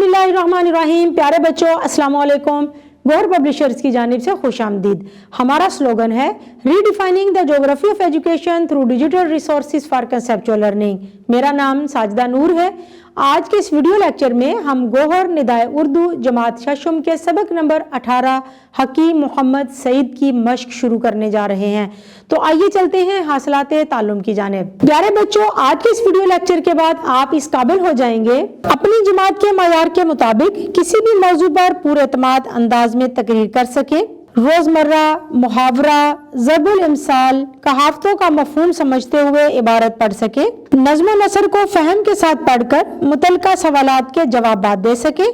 बिस्मिल्लाहिर्रहमानिर्रहीम। प्यारे बच्चों, अस्सलाम वालेकुम। गौहर पब्लिशर्स की जानिब से खुश आमदीद। हमारा स्लोगन है redefining the geography of education through digital resources for conceptual learning. मेरा नाम साजिदा नूर है। आज के इस वीडियो लेक्चर में हम गौहर निदाए उर्दू जमात शशम के सबक नंबर 18 हकीम मोहम्मद सईद की मश्क शुरू करने जा रहे हैं। तो आइए चलते हैं हासिलाते ताल्लुम की जानिब। प्यारे बच्चों, आज के इस वीडियो लेक्चर के बाद आप इस काबिल हो जाएंगे अपनी जमात के मयार के मुताबिक किसी भी मौजू पर पूरे एतमाद अंदाज में तकरीर कर सके, रोजमर्रा मुहावरा, ज़रबुल इमसाल, कहावतों का मफहूम समझते हुए इबारत पढ़ सके, नज़्म नसर को फहम के साथ पढ़कर मुतलका सवालात के जवाबात दे सके,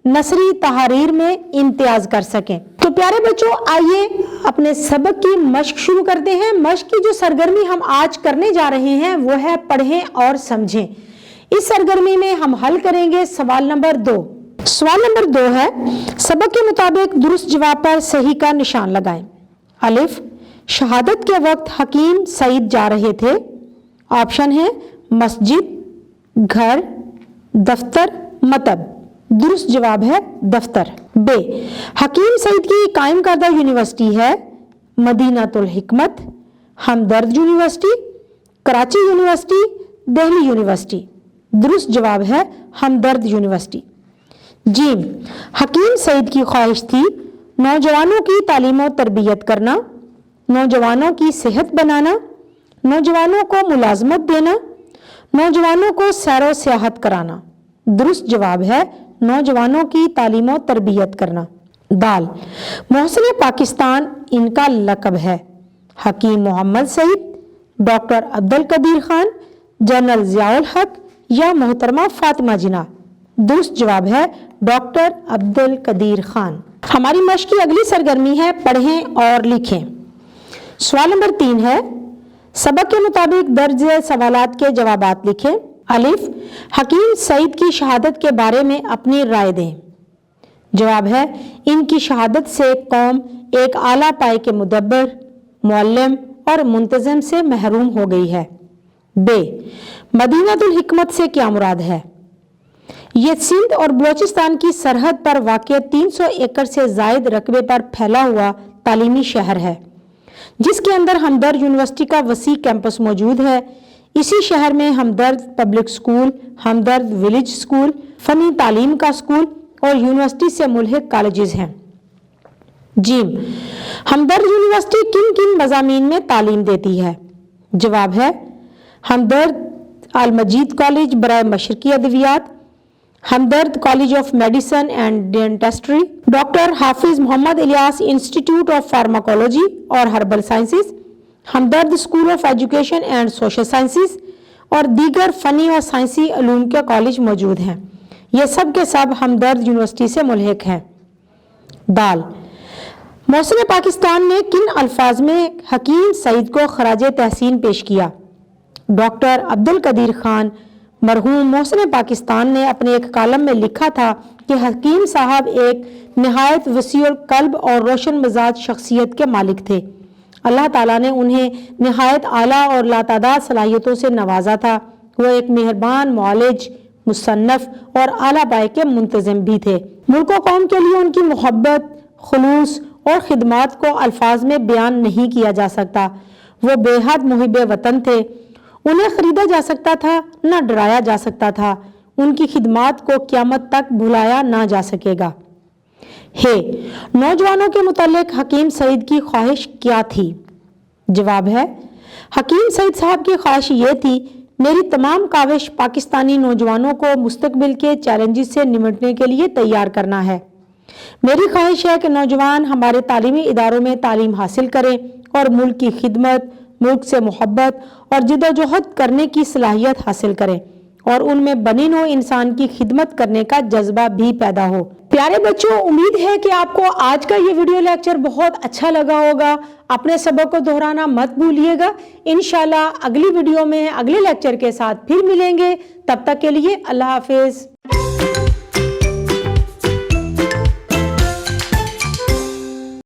नसरी तहारीर में इम्तियाज कर सके। तो प्यारे बच्चों, आइए अपने सबक की मश्क शुरू करते हैं। मश्क की जो सरगर्मी हम आज करने जा रहे हैं वो है पढ़ें और समझें। इस सरगर्मी में हम हल करेंगे सवाल नंबर 2। सवाल नंबर 2 है, सबक के मुताबिक दुरुस्त जवाब पर सही का निशान लगाएं। अलिफ, शहादत के वक्त हकीम सईद जा रहे थे। ऑप्शन है मस्जिद, घर, दफ्तर, मतब। दुरुस्त जवाब है दफ्तर। बे, हकीम सईद की कायम करदा यूनिवर्सिटी है Madinatul Hikmat, Hamdard university, Karachi university, Delhi university. दुरुस्त जवाब है हमदर्द यूनिवर्सिटी। जीम, हकीम सईद की ख्वाहिश थी नौजवानों की तालीम और तरबियत करना, नौजवानों की सेहत बनाना, नौजवानों को मुलाजमत देना, नौजवानों को सैर व सियाहत कराना। दुरुस्त जवाब है नौजवानों की तालीम और तरबियत करना। दाल, मोहसिन पाकिस्तान इनका लक़ब है। हकीम मोहम्मद सईद, डॉक्टर अब्दुल कदीर खान, जनरल ज़ियाउल हक या मोहतरमा फातिमा जिना। दुरुस्त जवाब है डॉक्टर अब्दुल कदीर खान। हमारी मश्क की अगली सरगर्मी है पढ़ें और लिखें। सवाल नंबर 3 है, सबक के मुताबिक दर्ज सवालात के जवाबात लिखें। अलिफ, हकीम सईद की शहादत के बारे में अपनी राय दें। जवाब है इनकी शहादत से कौम एक आला पाए के मुदब्बर, मुअल्लिम और मुंतज़िम से महरूम हो गई है। बे, मदीनातुल हिकमत से क्या मुराद है? ये सिंध और बलोचिस्तान की सरहद पर वाक़ 300 एकड़ से ज़ायद रकबे पर फैला हुआ तालीमी शहर है, जिसके अंदर हमदर्द यूनिवर्सिटी का वसी कैंपस मौजूद है। इसी शहर में हमदर्द पब्लिक स्कूल, हमदर्द विलेज स्कूल, फ़नी तालीम का स्कूल और यूनिवर्सिटी से मुल्हिक कॉलेजेस हैं। जीम, हमदर्द यूनिवर्सिटी किन किन मज़ामीन में तालीम देती है? जवाब है हमदर्द अल मजीद कॉलेज बराए मशरकी अदवियात, Hamdard college of medicine and dentistry, doctor Hafiz Mohammad Ilyas institute of pharmacology और herbal sciences, Hamdard school of education and social sciences और दीगर फ़नी और साइंसी उलूम के कॉलेज मौजूद हैं। ये सब के सब हमदर्द यूनिवर्सिटी से मुल्हिक हैं। दाल, मोहसिन पाकिस्तान ने किन अल्फाज में हकीम सईद को खराजे तहसीन पेश किया? डॉक्टर अब्दुल कदीर खान मरहूम मोहसिन पाकिस्तान ने अपने एक कालम में लिखा था कि हकीम साहब एक नहायत वसीउल कल्ब और रोशन मिजाज शख्सियत के मालिक थे। अल्लाह ताला ने उन्हें नहायत आला और लातादाद सलाहियतों से नवाजा था। वो एक मेहरबान मौलिज, मुसन्नफ और आला पाए के मुंतज़िम भी थे। मुल्क व कौम के लिए उनकी मोहब्बत, खुलूस और खिदमात को अल्फाज में बयान नहीं किया जा सकता। वो बेहद मुहिब वतन थे। उन्हें खरीदा जा सकता था, न डराया जा सकता था। उनकी खिदमात को क़यामत तक भुलाया ना जा सकेगा। हे, नौजवानों के मुतालिक हकीम सईद की ख्वाहिश क्या थी? जवाब है हकीम सईद साहब की ख्वाहिश ये थी, मेरी तमाम काविश पाकिस्तानी नौजवानों को मुस्तकबिल के चैलेंजेस से निपटने के लिए तैयार करना है। मेरी ख्वाहिश है कि नौजवान हमारे तालीमी इदारों में तालीम हासिल करें और मुल्क की खिदमत, मुल्क से मोहब्बत और जिद्दोजहद करने की सलाहियत हासिल करें और उनमें बनी नौ इंसान की खिदमत करने का जज्बा भी पैदा हो। प्यारे बच्चों, उम्मीद है कि आपको आज का ये वीडियो लेक्चर बहुत अच्छा लगा होगा। अपने सबक को दोहराना मत भूलिएगा। इंशाल्लाह अगली वीडियो में अगले लेक्चर के साथ फिर मिलेंगे। तब तक के लिए अल्लाह हाफिज।